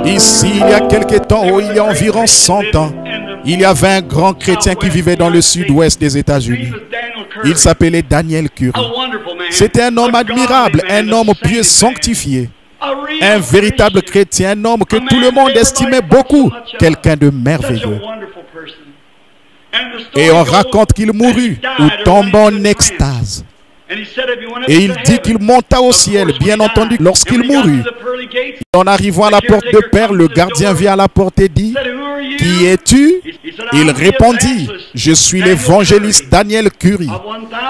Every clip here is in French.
Ici, il y a quelque temps, il y a environ 100 ans, il y avait un grand chrétien qui vivait dans le sud-ouest des États-Unis. Il s'appelait Daniel Curry. C'était un homme admirable, un homme pieux sanctifié. Un véritable chrétien, un homme que tout le monde estimait beaucoup, quelqu'un de merveilleux. Et on raconte qu'il mourut ou tomba en extase. Et il dit qu'il monta au ciel, bien entendu, lorsqu'il mourut. En arrivant à la porte de Perle, le gardien vient à la porte et dit, « Qui es-tu » Il répondit, « Je suis l'évangéliste Daniel Curry.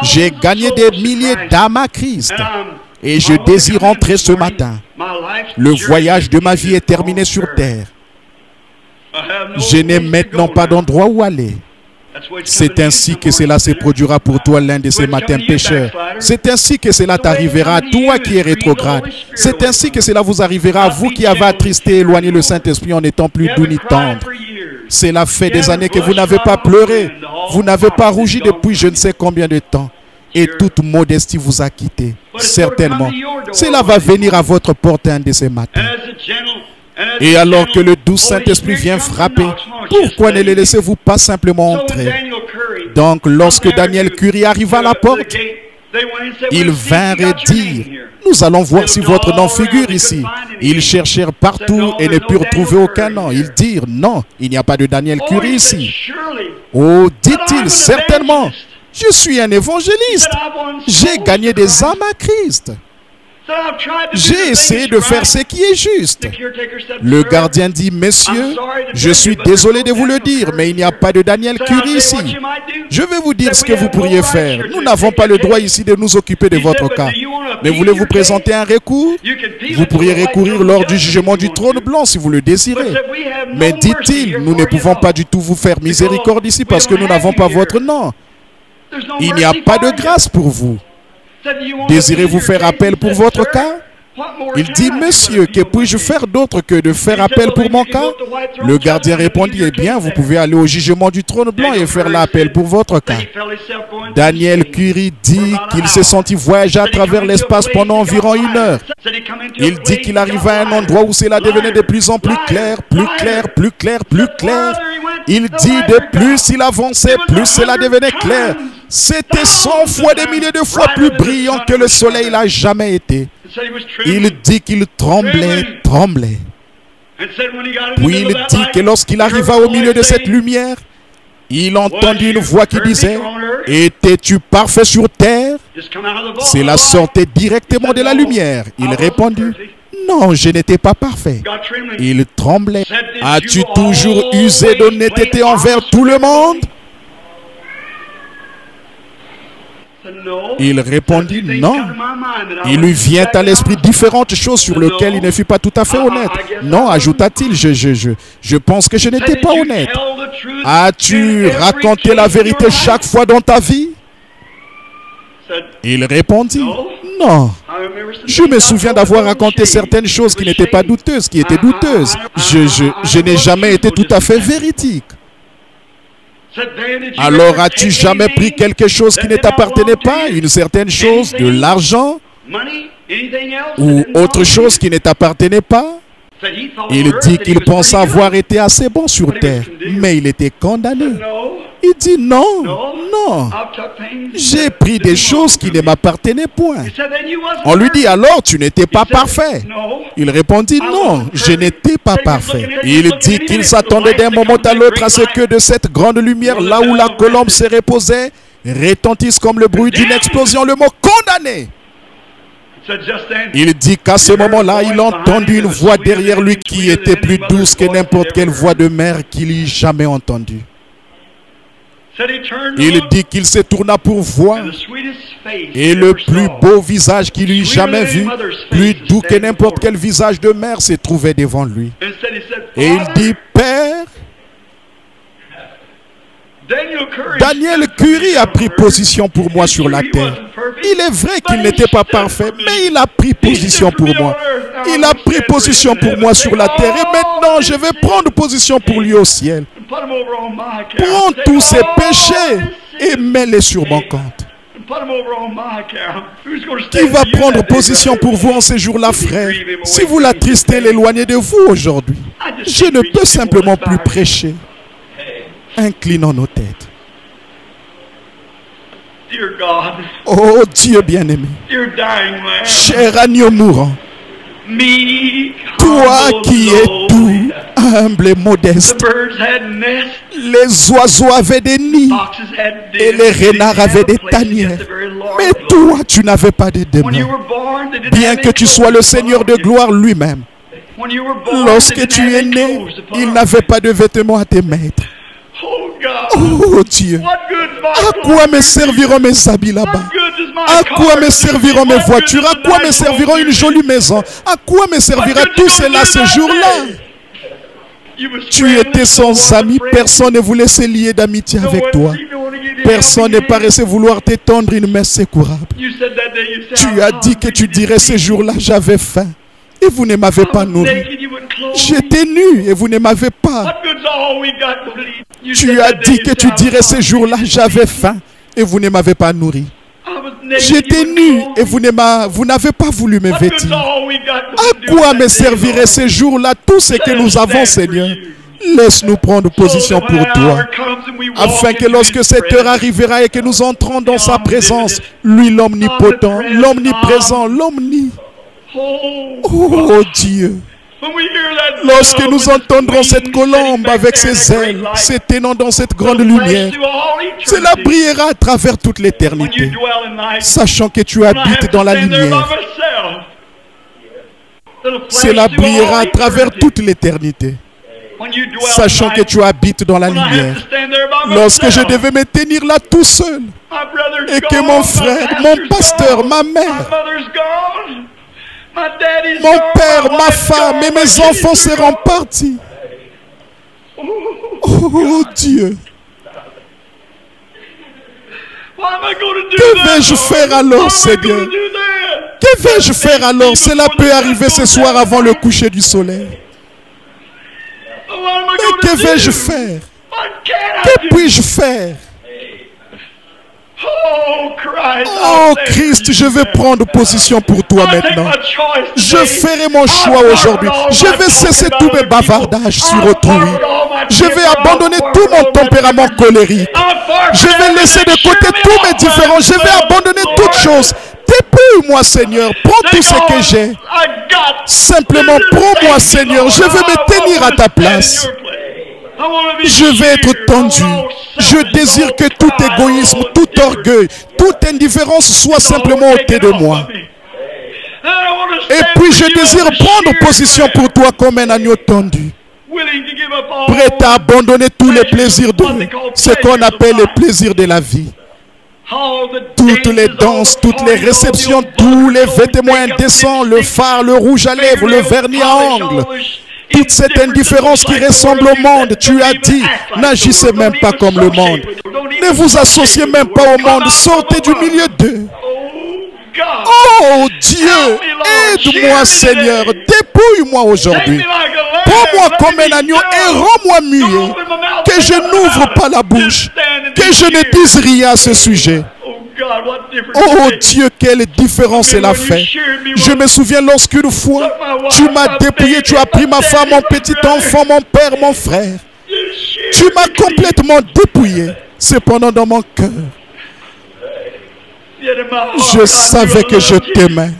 J'ai gagné des milliers d'âmes à Christ. Et je désire rentrer ce matin. Le voyage de ma vie est terminé sur terre. Je n'ai maintenant pas d'endroit où aller. » C'est ainsi que cela se produira pour toi l'un de ces matins pécheurs. C'est ainsi que cela t'arrivera à toi qui es rétrograde. C'est ainsi que cela vous arrivera à vous qui avez attristé et éloigné le Saint-Esprit en n'étant plus doux ni tendre. Cela fait des années que vous n'avez pas pleuré. Vous n'avez pas rougi depuis je ne sais combien de temps. Et toute modestie vous a quitté. Certainement. Cela va venir à votre porte un de ces matins. Et alors que le doux Saint-Esprit vient frapper, pourquoi ne les laissez-vous pas simplement entrer? Donc, lorsque Daniel Curry arriva à la porte, ils vinrent dire, « Nous allons voir si votre nom figure ici. » Ils cherchèrent partout et ne purent trouver aucun nom. Ils dirent, « Non, il n'y a pas de Daniel Curry ici. » Oh, dit-il, certainement, je suis un évangéliste. J'ai gagné des âmes à Christ. J'ai essayé de faire ce qui est juste. Le gardien dit, « Messieurs, je suis désolé de vous le dire, mais il n'y a pas de Daniel Curry ici. Je vais vous dire ce que vous pourriez faire. Nous n'avons pas le droit ici de nous occuper de votre cas. Mais voulez-vous présenter un recours? Vous pourriez recourir lors du jugement du trône blanc si vous le désirez. Mais dit-il, nous ne pouvons pas du tout vous faire miséricorde ici parce que nous n'avons pas votre nom. Il n'y a pas de grâce pour vous. Désirez-vous faire appel pour votre cas? Il dit, « Monsieur, que puis-je faire d'autre que de faire appel pour mon cas? » Le gardien répondit, « Eh bien, vous pouvez aller au jugement du trône blanc et faire l'appel pour votre cas. » Daniel Curry dit qu'il s'est senti voyager à travers l'espace pendant environ 1 heure. Il dit qu'il arriva à un endroit où cela devenait de plus en plus clair, plus clair, plus clair, plus clair. Il dit de plus il avançait, plus cela devenait clair. C'était 100 fois, des milliers de fois plus brillant que le soleil n'a jamais été. Il dit qu'il tremblait, tremblait. Puis il dit que lorsqu'il arriva au milieu de cette lumière, il entendit une voix qui disait, « Étais-tu parfait sur terre ?» Cela sortait directement de la lumière. Il répondit, « Non, je n'étais pas parfait. » Il tremblait. « As-tu toujours usé d'honnêteté envers tout le monde ?» Il répondit, « Non. » Il lui vient à l'esprit différentes choses sur lesquelles il ne fut pas tout à fait honnête. « Non, ajouta-t-il, je pense que je n'étais pas honnête. As-tu raconté la vérité chaque fois dans ta vie? » Il répondit, non. Je me souviens d'avoir raconté certaines choses qui n'étaient pas douteuses, qui étaient douteuses. Je n'ai jamais été tout à fait véridique. Alors as-tu jamais pris quelque chose qui ne t'appartenait pas, une certaine chose, de l'argent ou autre chose qui ne t'appartenait pas? Il dit qu'il pensait avoir été assez bon sur terre, mais il était condamné. Il dit non, non, j'ai pris des choses qui ne m'appartenaient point. On lui dit alors tu n'étais pas parfait. Il répondit non, je n'étais pas parfait. Il dit qu'il s'attendait d'un moment à l'autre à ce que de cette grande lumière, là où la colombe se reposait, retentisse comme le bruit d'une explosion le mot condamné. Il dit qu'à ce moment-là, il a entendu une voix derrière lui qui était plus douce que n'importe quelle voix de mère qu'il ait jamais entendue. Il dit qu'il se tourna pour voir et le plus beau visage qu'il eût jamais vu, plus doux que n'importe quel visage de mère, se trouvait devant lui. Et il dit, Père, Daniel Curry a pris position pour moi sur la terre. Il est vrai qu'il n'était pas parfait, mais il a pris position pour moi. Il a pris position pour moi sur la terre. Et maintenant, je vais prendre position pour lui au ciel. Prends tous ses péchés et mets-les sur mon compte. Qui va prendre position pour vous en ces jours-là, frère? Si vous l'attristez, l'éloignez de vous aujourd'hui. Je ne peux simplement plus prêcher. Inclinons nos têtes. Oh Dieu bien-aimé, cher agneau mourant, toi qui es doux, humble et modeste, les oiseaux avaient des nids et les renards avaient des tanières, mais toi tu n'avais pas de demeure, bien que tu sois le Seigneur de gloire lui-même. Lorsque tu es né, il n'avait pas de vêtements à te mettre. Oh Dieu, à quoi me serviront mes habits là-bas? À quoi me serviront mes voitures? À quoi me serviront une jolie maison? À quoi me servira tout cela ce jour-là? Tu étais sans amis, personne ne voulait se lier d'amitié avec toi. Personne ne paraissait vouloir t'étendre une main secourable. Tu as dit que tu dirais ce jour-là, j'avais faim et vous ne m'avez pas nourri. J'étais nu et vous ne m'avez pas. Tu as dit que tu dirais ce jour-là, j'avais faim et vous ne m'avez pas nourri. J'étais nu et vous n'avez pas voulu me vêtir. À quoi me servirait ce jour-là tout ce que nous avons, Seigneur? Laisse-nous prendre position pour toi, afin que lorsque cette heure arrivera et que nous entrons dans sa présence, lui l'omnipotent, l'omniprésent, l'omni. Oh Dieu, lorsque nous entendrons cette colombe avec ses ailes s'éteignant dans cette grande lumière, cela brillera à travers toute l'éternité, sachant que tu habites dans la lumière. Cela brillera à travers toute l'éternité, sachant que tu habites dans la lumière. Lorsque je devais me tenir là tout seul et que mon frère, mon pasteur, ma mère, mon père, ma femme et mes enfants seront partis. Oh Dieu, que vais-je faire alors, Seigneur? Que vais-je faire alors? Cela peut arriver ce soir avant le coucher du soleil. Mais que vais-je faire? Que puis-je faire? Oh Christ, je vais prendre position pour toi maintenant. Je ferai mon choix aujourd'hui. Je vais cesser tous mes bavardages sur autrui. Je vais abandonner tout mon tempérament colérique. Je vais laisser de côté tous mes différends. Je vais abandonner toutes choses. Dépouille-moi, Seigneur. Prends tout ce que j'ai. Simplement, prends-moi, Seigneur. Je veux me tenir à ta place. Je vais être tendu. Je désire que tout égoïsme, tout orgueil, toute indifférence soit simplement ôté de moi. Et puis je désire prendre position pour toi comme un agneau tendu, prêt à abandonner tous les plaisirs de ce qu'on appelle les plaisirs de la vie. Toutes les danses, toutes les réceptions, tous les vêtements indécents, le fard, le rouge à lèvres, le vernis à ongles, toute cette indifférence qui ressemble au monde, tu as dit, n'agissez même pas comme le monde. Ne vous associez même pas au monde. Sortez du milieu d'eux. Oh Dieu, aide-moi Seigneur. Dépouille-moi aujourd'hui. Prends-moi comme un agneau et rends-moi muet. Que je n'ouvre pas la bouche. Que je ne dise rien à ce sujet. Oh Dieu, quelle différence elle a fait. Je me souviens lorsqu'une fois, tu m'as dépouillé, tu as pris ma femme, mon petit enfant, mon père, mon frère. Tu m'as complètement dépouillé. Cependant dans mon cœur, je savais que je t'aimais.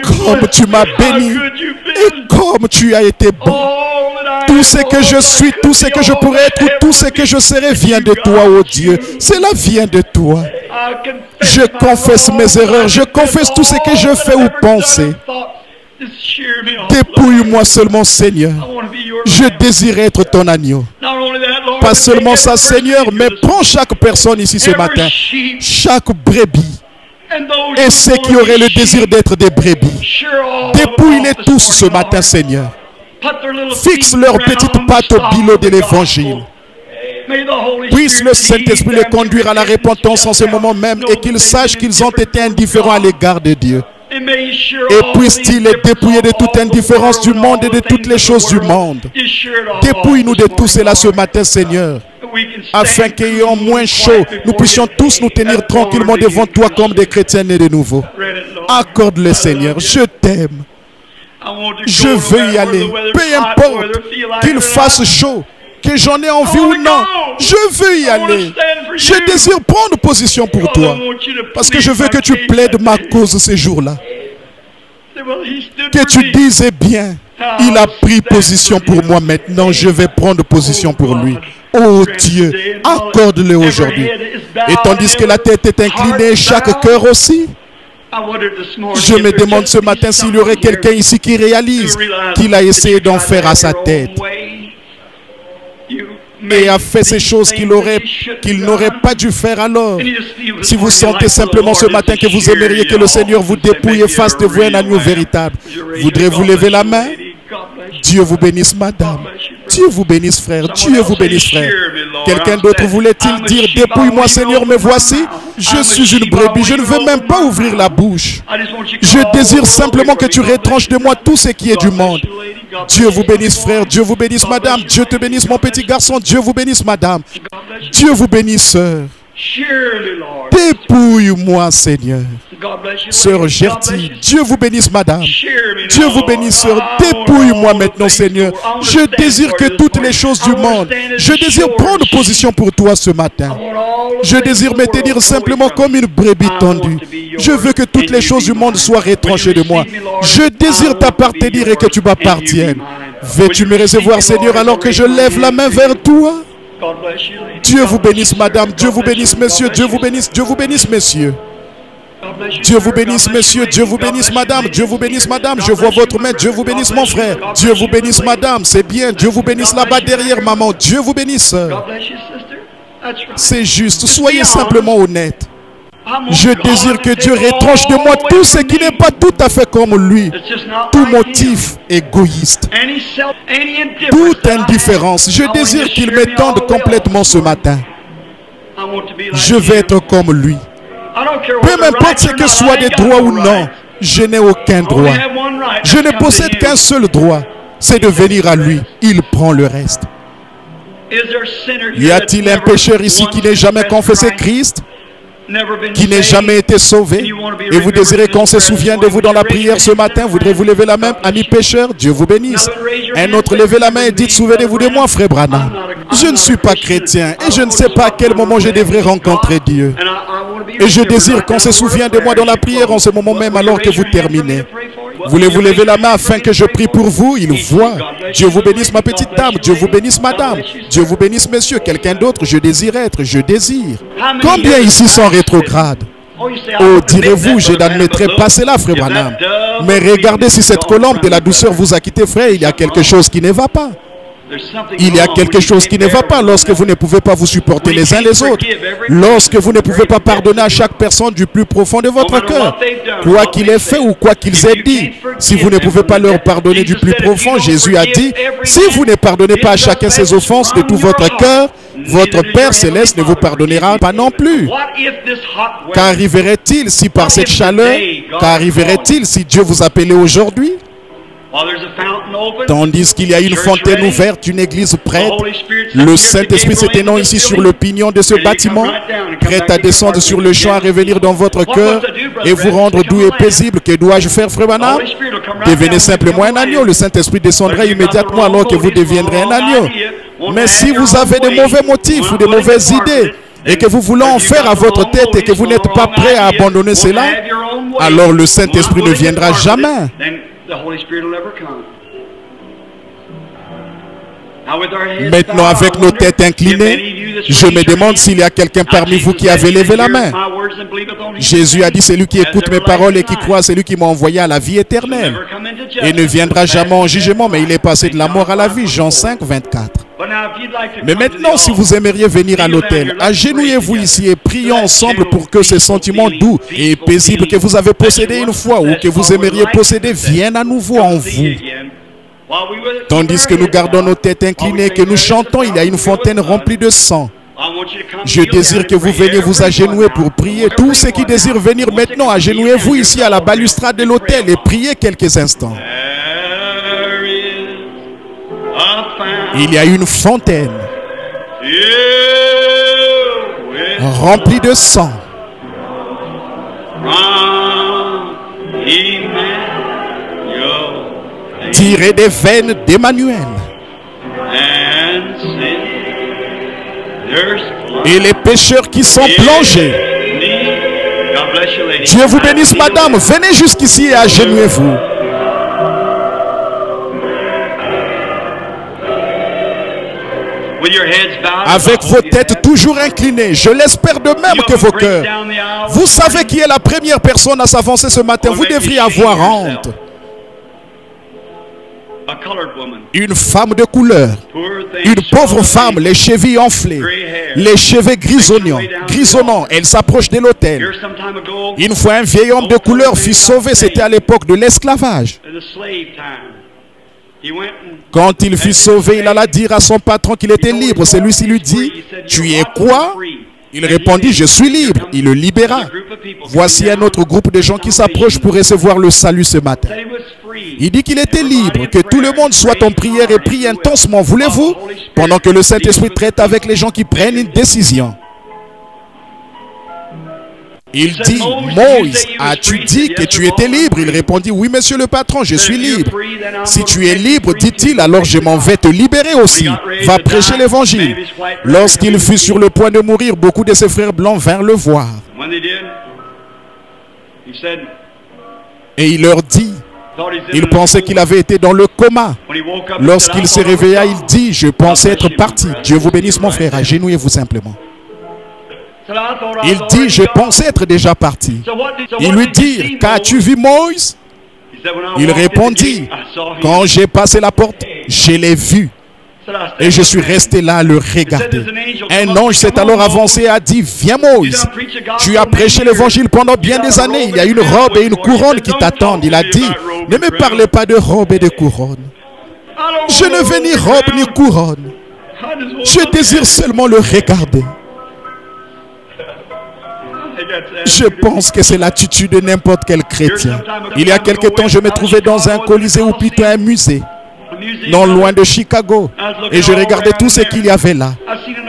Comme tu m'as béni et comme tu as été bon. Tout ce que je suis, tout ce que je pourrais être, tout ce que je serai vient de toi, oh Dieu. Cela vient de toi. Je confesse mes erreurs, je confesse tout ce que je fais ou pensé. Dépouille-moi seulement, Seigneur. Je désire être ton agneau. Pas seulement ça, Seigneur, mais prends chaque personne ici ce matin, chaque brebis, et ceux qui auraient le désir d'être des brebis. Dépouille-les tous ce matin, Seigneur. Fixe leurs petites pattes au bilot de l'évangile. Puisse le Saint-Esprit les conduire à la repentance en ce moment même et qu'ils sachent qu'ils ont été indifférents à l'égard de Dieu. Et puisse-t-il les dépouiller de toute indifférence du monde et de toutes les choses du monde. Dépouille-nous de tout cela ce matin, Seigneur, afin qu'ayant moins chaud, nous puissions tous nous tenir tranquillement devant toi comme des chrétiens nés de nouveau. Accorde-le, Seigneur, je t'aime. Je veux y aller, peu importe qu'il fasse chaud, que j'en ai envie ou non, je veux y aller. Je désire prendre position pour toi, parce que je veux que tu plaides ma cause ces jours-là. Que tu dises, eh bien, il a pris position pour moi, maintenant je vais prendre position pour lui. Oh Dieu, accorde-le aujourd'hui. Et tandis que la tête est inclinée, chaque cœur aussi, je me demande ce matin s'il y aurait quelqu'un ici qui réalise qu'il a essayé d'en faire à sa tête et a fait ces choses qu'il n'aurait pas dû faire alors. Si vous sentez simplement ce matin que vous aimeriez que le Seigneur vous dépouille et fasse de vous un agneau véritable, voudrez-vous lever la main? Dieu vous bénisse, madame. Dieu vous bénisse, frère. Dieu vous bénisse, frère. Quelqu'un d'autre voulait-il dire, dépouille-moi, Seigneur, me voici. Je suis une brebis. Je ne veux même pas ouvrir la bouche. Je désire simplement que tu retranches de moi tout ce qui est du monde. Dieu vous bénisse, frère. Dieu vous bénisse, madame. Dieu te bénisse, mon petit garçon. Dieu vous bénisse, madame. Dieu vous bénisse, sœur. Dépouille-moi, Seigneur. Sœur Gertie, Dieu vous bénisse, madame. Dieu vous bénisse, sœur. Dépouille-moi maintenant, Seigneur. Je désire que toutes les choses du monde, je désire prendre position pour toi ce matin. Je désire me tenir simplement comme une brebis tendue. Je veux que toutes les choses du monde soient retranchées de moi. Je désire t'appartenir et que tu m'appartiennes. Veux-tu me recevoir, Seigneur, alors que je lève la main vers toi? Dieu vous bénisse, madame. Dieu vous bénisse, monsieur. Dieu vous bénisse. Dieu vous bénisse, messieurs. Dieu vous bénisse, monsieur. Dieu vous bénisse, madame. Dieu vous bénisse, madame. Je vois votre main. Dieu vous bénisse, mon frère. Dieu vous bénisse, madame. C'est bien. Dieu vous bénisse là-bas derrière, maman. Dieu vous bénisse. C'est juste. Soyez simplement honnête. Je désire que Dieu retranche de moi tout ce qui n'est pas tout à fait comme lui. Tout motif égoïste. Toute indifférence. Je désire qu'il m'étende complètement ce matin. Je vais être comme lui. Peu m'importe ce que soit des droits ou non, je n'ai aucun droit. Je ne possède qu'un seul droit, c'est de venir à lui. Il prend le reste. Y a-t-il un pécheur ici qui n'ait jamais confessé Christ, qui n'ait jamais été sauvé, et vous désirez qu'on se souvienne de vous dans la prière ce matin? Voudrez-vous lever la main, ami pécheur? Dieu vous bénisse. Un autre, levez la main et dites, souvenez-vous de moi, frère Branham. Je ne suis pas chrétien et je ne sais pas à quel moment je devrais rencontrer Dieu. Et je désire qu'on se souvienne de moi dans la prière en ce moment même alors que vous terminez. Voulez-vous lever la main afin que je prie pour vous? Il voit. Dieu vous bénisse, ma petite dame. Dieu vous bénisse, madame. Dieu vous bénisse, monsieur. Quelqu'un d'autre, je désire être, je désire. Combien ici sont rétrogrades? Oh, direz-vous, je n'admettrai pas cela, frère Branham. Mais regardez, si cette colombe de la douceur vous a quitté, frère, il y a quelque chose qui ne va pas. Il y a quelque chose qui ne va pas lorsque vous ne pouvez pas vous supporter les uns les autres. Lorsque vous ne pouvez pas pardonner à chaque personne du plus profond de votre cœur. Quoi qu'il ait fait ou quoi qu'ils aient dit. Si vous ne pouvez pas leur pardonner du plus profond, Jésus a dit, si vous ne pardonnez pas à chacun ses offenses de tout votre cœur, votre Père Céleste ne vous pardonnera pas non plus. Qu'arriverait-il si par cette chaleur, qu'arriverait-il si Dieu vous appelait aujourd'hui? Tandis qu'il y a une fontaine ouverte, une église prête, le Saint-Esprit s'éteignant ici sur le pignon de ce bâtiment, prêt à descendre sur le champ, à revenir dans votre cœur et vous rendre doux et paisible. Que dois-je faire, frère Branham? Devenez simplement un agneau. Le Saint-Esprit descendra immédiatement alors que vous deviendrez un agneau. Mais si vous avez de mauvais motifs ou de mauvaises idées et que vous voulez en faire à votre tête et que vous n'êtes pas prêt à abandonner cela, alors le Saint-Esprit ne viendra jamais. Maintenant, avec nos têtes inclinées, je me demande s'il y a quelqu'un parmi vous qui avait levé la main. Jésus a dit, celui qui écoute mes paroles et qui croit, c'est lui qui m'a envoyé à la vie éternelle. Et ne viendra jamais en jugement, mais il est passé de la mort à la vie. Jean 5, 24. Mais maintenant, si vous aimeriez venir à l'autel, agenouillez-vous ici et prions ensemble pour que ces sentiments doux et paisibles que vous avez possédés une fois ou que vous aimeriez posséder viennent à nouveau en vous. Tandis que nous gardons nos têtes inclinées et que nous chantons, il y a une fontaine remplie de sang. Je désire que vous veniez vous agenouiller pour prier. Tous ceux qui désirent venir maintenant, agenouillez-vous ici à la balustrade de l'autel et priez quelques instants. Il y a une fontaine remplie de sang. Tiré des veines d'Emmanuel. Et les pécheurs qui sont plongés. Dieu vous bénisse, madame. Venez jusqu'ici et agenouillez-vous. Avec vos têtes toujours inclinées, je l'espère de même que vos cœurs. Vous savez qui est la première personne à s'avancer ce matin. Vous devriez avoir honte. Une femme de couleur, une pauvre femme, les chevilles enflées, les cheveux grisonnants, elle s'approche de l'autel. Une fois un vieil homme de couleur fut sauvé, c'était à l'époque de l'esclavage. Quand il fut sauvé, il alla dire à son patron qu'il était libre. Celui-ci lui dit, « Tu es quoi ?» Il répondit, « Je suis libre. » Il le libéra. Voici un autre groupe de gens qui s'approchent pour recevoir le salut ce matin. Il dit qu'il était libre, que tout le monde soit en prière et prie intensement, voulez-vous, pendant que le Saint-Esprit traite avec les gens qui prennent une décision. Il dit, « Moïse, as-tu dit que tu étais libre ?» Il répondit, « Oui, monsieur le patron, je suis libre. » « Si tu es libre, dit-il, alors je m'en vais te libérer aussi. Va prêcher l'évangile. » Lorsqu'il fut sur le point de mourir, beaucoup de ses frères blancs vinrent le voir. Et il leur dit, il pensait qu'il avait été dans le coma. Lorsqu'il se réveilla, il dit, « Je pensais être parti. » Dieu vous bénisse, mon frère. Agenouillez-vous simplement. Il dit, « Je pensais être déjà parti. » Il lui dit, « Qu'as-tu vu, Moïse ?» Il répondit, « Quand j'ai passé la porte, je l'ai vu. Et je suis resté là à le regarder. » Un ange s'est alors avancé et a dit, « Viens, Moïse. Tu as prêché l'évangile pendant bien des années. Il y a une robe et une couronne qui t'attendent. » Il a dit, « Ne me parlez pas de robe et de couronne. Je ne veux ni robe ni couronne. Je désire seulement le regarder. » Je pense que c'est l'attitude de n'importe quel chrétien. Il y a quelque temps, je me trouvais dans un colisée ou plutôt un musée, non loin de Chicago, et je regardais tout ce qu'il y avait là.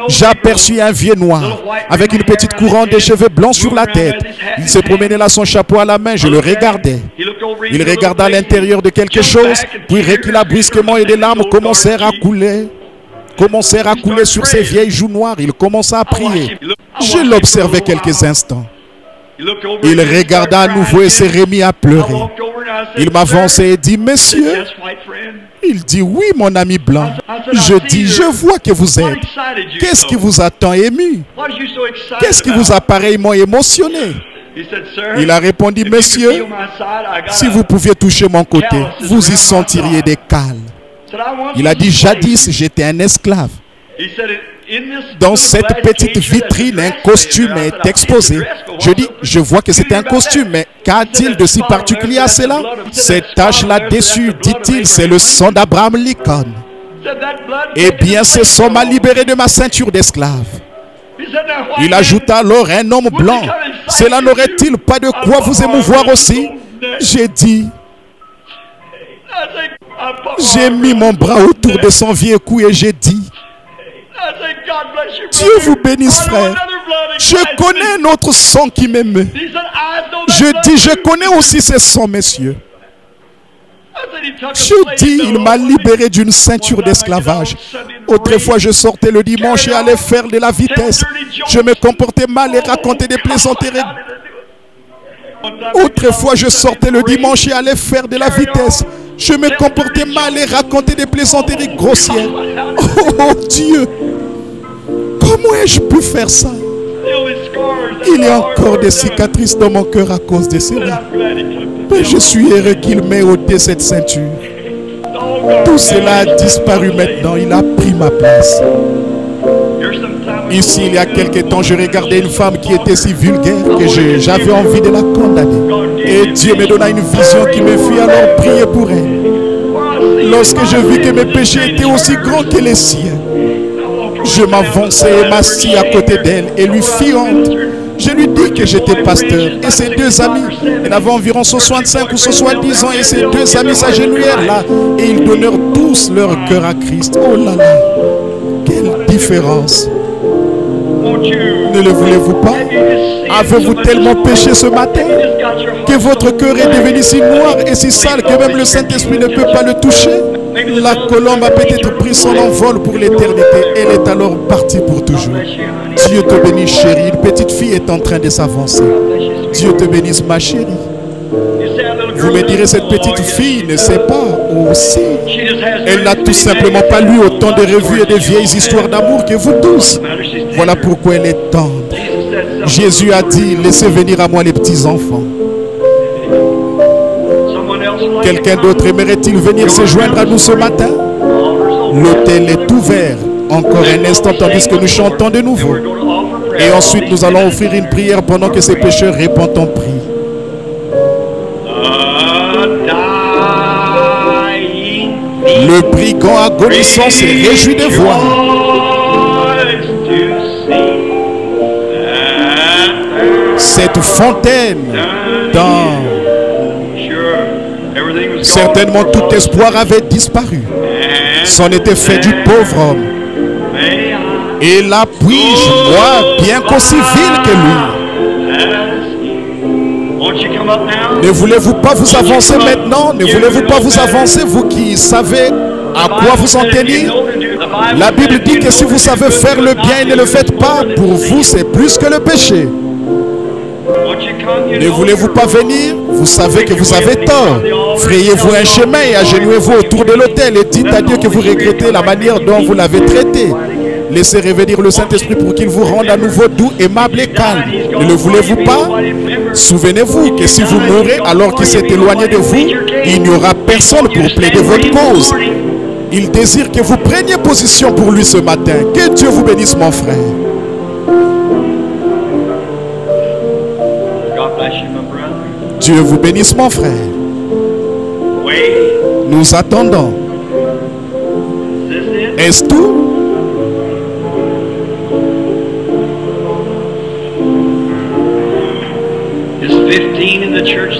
J'aperçus un vieux noir avec une petite couronne de cheveux blancs sur la tête. Il se promenait là, son chapeau à la main. Je le regardais. Il regarda à l'intérieur de quelque chose, puis recula brusquement et des larmes commencèrent à couler sur ses vieilles joues noires. Il commença à prier. Je l'observais quelques instants. Il regarda à nouveau et s'est remis à pleurer. Il m'avançait et dit, « Monsieur ?» Il dit, « Oui, mon ami blanc. » Je dis, « Je vois que vous êtes. Qu'est-ce qui vous a tant ému? Qu'est-ce qui vous a pareillement émotionné? » Il a répondu, « Monsieur, si vous pouviez toucher mon côté, vous y sentiriez des cales. » Il a dit, « Jadis, j'étais un esclave. Dans cette petite vitrine, un costume est exposé. » Je dis, je vois que c'est un costume, mais qu'a-t-il de si particulier à cela? Cette tache là-dessus, dit-il, c'est le sang d'Abraham Lincoln. Eh bien, ce sang m'a libéré de ma ceinture d'esclave. Il ajouta alors, un homme blanc, cela n'aurait-il pas de quoi vous émouvoir aussi? J'ai dit, j'ai mis mon bras autour de son vieux cou et j'ai dit, Dieu vous bénisse, frère. Je connais notre sang qui m'aime. Je dis, je connais aussi ce sang, messieurs. Je dis, il m'a libéré d'une ceinture d'esclavage. Autrefois, je sortais le dimanche et allais faire de la vitesse. Je me comportais mal et racontais des plaisanteries. Autrefois, je sortais le dimanche et allais faire de la vitesse. Je me comportais mal et racontais des plaisanteries grossières. Oh Dieu! Comment ai-je pu faire ça? Il y a encore des cicatrices dans mon cœur à cause de cela. Mais je suis heureux qu'il m'ait ôté cette ceinture. Tout cela a disparu maintenant. Il a pris ma place. Ici, il y a quelque temps, je regardais une femme qui était si vulgaire que j'avais envie de la condamner. Et Dieu me donna une vision qui me fit alors prier pour elle. Lorsque je vis que mes péchés étaient aussi grands que les siens, je m'avançai et m'assis à côté d'elle et lui fis honte. Je lui dis que j'étais pasteur et ses deux amis, elle avait environ 65 ou 70 ans et ses deux amis s'agenouillèrent là et ils donnèrent tous leur cœur à Christ. Oh là là, quelle différence! Ne le voulez-vous pas? Avez-vous tellement péché ce matin que votre cœur est devenu si noir et si sale que même le Saint-Esprit ne peut pas le toucher? La colombe a peut-être pris son envol pour l'éternité. Elle est alors partie pour toujours. Dieu te bénisse, chérie. Une petite fille est en train de s'avancer. Dieu te bénisse, ma chérie. Vous me direz, cette petite fille ne sait pas aussi. Elle n'a tout simplement pas lu autant de revues et de vieilles histoires d'amour que vous tous. Voilà pourquoi elle est tendre. Jésus a dit, laissez venir à moi les petits enfants. Quelqu'un d'autre aimerait-il venir se joindre à nous ce matin? L'autel est ouvert. Encore un instant tandis que nous chantons de nouveau. Et ensuite nous allons offrir une prière pendant que ces pécheurs répondent en prix. Le brigand agonissant s'est réjoui de voir cette fontaine dans... Certainement tout espoir avait disparu. C'en était fait du pauvre homme. Et là puis-je, moi, bien qu'aussi vil que lui. Ne voulez-vous pas vous avancer maintenant? Ne voulez-vous pas vous avancer, vous qui savez à quoi vous en tenir? La Bible dit que si vous savez faire le bien et ne le faites pas, pour vous c'est plus que le péché. Ne voulez-vous pas venir? Vous savez que vous avez tort. Frayez-vous un chemin et agenouillez-vous autour de l'autel et dites à Dieu que vous regrettez la manière dont vous l'avez traité. Laissez revenir le Saint-Esprit pour qu'il vous rende à nouveau doux, aimable et calme. Ne le voulez-vous pas? Souvenez-vous que si vous mourrez alors qu'il s'est éloigné de vous, il n'y aura personne pour plaider votre cause. Il désire que vous preniez position pour lui ce matin. Que Dieu vous bénisse, mon frère. Dieu vous bénisse, mon frère. Nous attendons. Est-ce tout?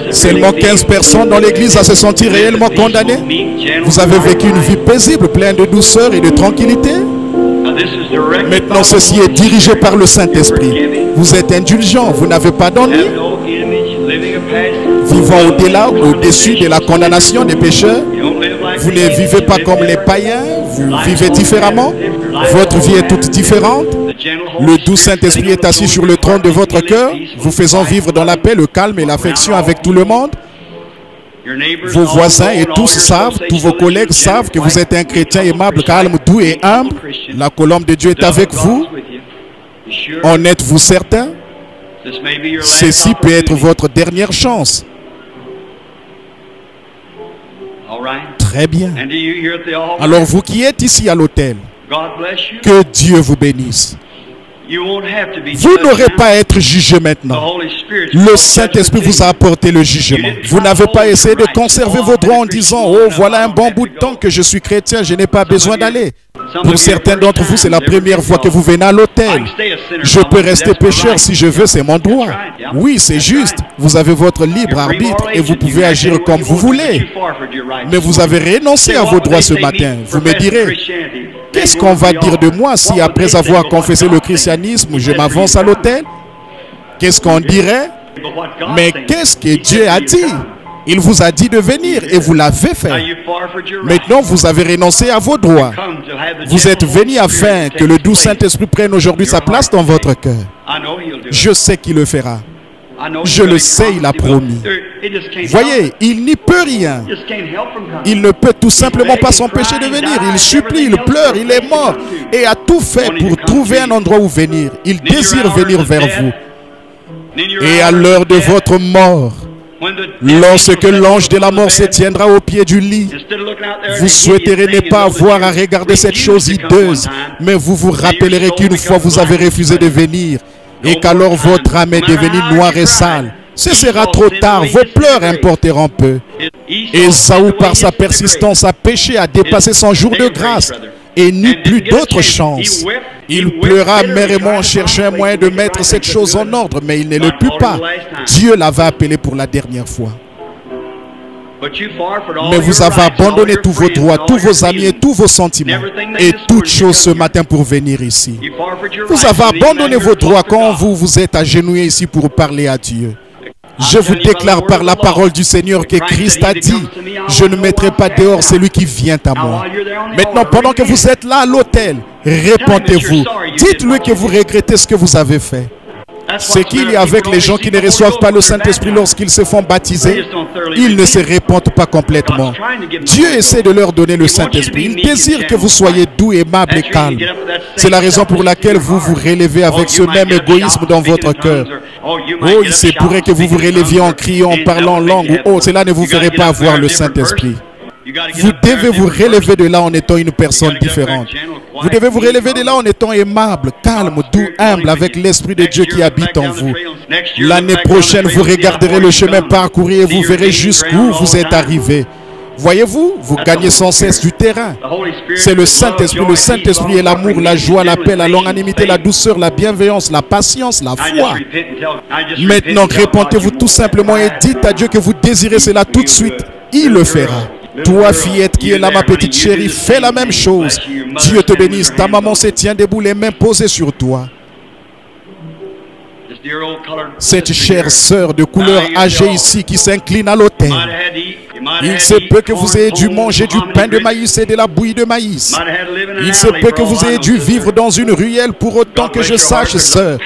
Seulement 15 personnes dans l'église à se sentir réellement condamnées. Vous avez vécu une vie paisible, pleine de douceur et de tranquillité. Maintenant, ceci est dirigé par le Saint-Esprit. Vous êtes indulgent, vous n'avez pas d'ennui. Vivant au-delà, au-dessus de la condamnation des pécheurs. Vous ne vivez pas comme les païens, vous vivez différemment. Votre vie est toute différente. Le doux Saint-Esprit est assis sur le trône de votre cœur, vous faisant vivre dans la paix, le calme et l'affection avec tout le monde. Vos voisins et tous savent, tous vos collègues savent que vous êtes un chrétien aimable, calme, doux et humble. La colombe de Dieu est avec vous. En êtes-vous certain? Ceci peut être votre dernière chance. Très bien. Alors vous qui êtes ici à l'autel, que Dieu vous bénisse. Vous n'aurez pas à être jugé maintenant. Le Saint-Esprit vous a apporté le jugement. Vous n'avez pas essayé de conserver vos droits en disant « Oh, voilà un bon bout de temps que je suis chrétien, je n'ai pas besoin d'aller. » Pour certains d'entre vous, c'est la première fois que vous venez à l'autel. Je peux rester pécheur si je veux, c'est mon droit. Oui, c'est juste. Vous avez votre libre arbitre et vous pouvez agir comme vous voulez. Mais vous avez renoncé à vos droits ce matin. Vous me direz, qu'est-ce qu'on va dire de moi si après avoir confessé le christianisme, je m'avance à l'autel? Qu'est-ce qu'on dirait? Mais qu'est-ce que Dieu a dit? Il vous a dit de venir et vous l'avez fait. Maintenant, vous avez renoncé à vos droits. Vous êtes venu afin que le doux Saint-Esprit prenne aujourd'hui sa place dans votre cœur. Je sais qu'il le fera. Je le sais, il a promis. Voyez, il n'y peut rien. Il ne peut tout simplement pas s'empêcher de venir. Il supplie, il pleure, il est mort et a tout fait pour trouver un endroit où venir. Il désire venir vers vous. Et à l'heure de votre mort, lorsque l'ange de la mort se tiendra au pied du lit, vous souhaiterez ne pas avoir à regarder cette chose hideuse, mais vous vous rappellerez qu'une fois vous avez refusé de venir et qu'alors votre âme est devenue noire et sale. Ce sera trop tard, vos pleurs importeront peu. Ésaü, par sa persistance, a péché, a dépassé son jour de grâce et n'eut plus d'autre chance. Il pleura amèrement, cherchant un moyen de mettre cette chose en ordre, mais il ne le put pas. Dieu l'avait appelé pour la dernière fois. Mais vous avez abandonné tous vos droits, tous vos amis et tous vos sentiments et toutes choses ce matin pour venir ici. Vous avez abandonné vos droits quand vous vous êtes agenouillé ici pour parler à Dieu. Je vous déclare par la parole du Seigneur que Christ a dit, je ne mettrai pas dehors celui qui vient à moi. Maintenant, pendant que vous êtes là à l'autel, répentez-vous. Dites-lui que vous regrettez ce que vous avez fait. C'est qu'il y a avec les gens qui ne reçoivent pas le Saint-Esprit lorsqu'ils se font baptiser. Ils ne se répandent pas complètement. Dieu essaie de leur donner le Saint-Esprit. Il désire que vous soyez doux, aimable et calme. C'est la raison pour laquelle vous vous relevez avec ce même égoïsme dans votre cœur. Oh, il se pourrait que vous vous releviez en criant, en parlant en langue. Oh, cela ne vous ferait pas avoir le Saint-Esprit. Vous devez vous relever de là en étant une personne différente. Vous devez vous relever de là en étant aimable, calme, doux, humble avec l'Esprit de Dieu qui habite en vous. L'année prochaine, vous regarderez le chemin parcouru et vous verrez jusqu'où vous êtes arrivé. Voyez-vous, vous gagnez sans cesse du terrain. C'est le Saint-Esprit. Le Saint-Esprit est l'amour, la joie, la paix, la longanimité, la douceur, la bienveillance, la patience, la foi. Maintenant, répentez-vous tout simplement et dites à Dieu que vous désirez cela tout de suite. Il le fera. Toi, fillette qui est là, ma petite chérie, fais la même chose. Dieu te bénisse. Ta maman se tient debout, les mains posées sur toi. Cette chère sœur de couleur âgée ici qui s'incline à l'autel. Il se peut que vous ayez dû manger du pain de maïs et de la bouillie de maïs. Il se peut que vous ayez dû vivre dans une ruelle. Pour autant que je sache, sœur,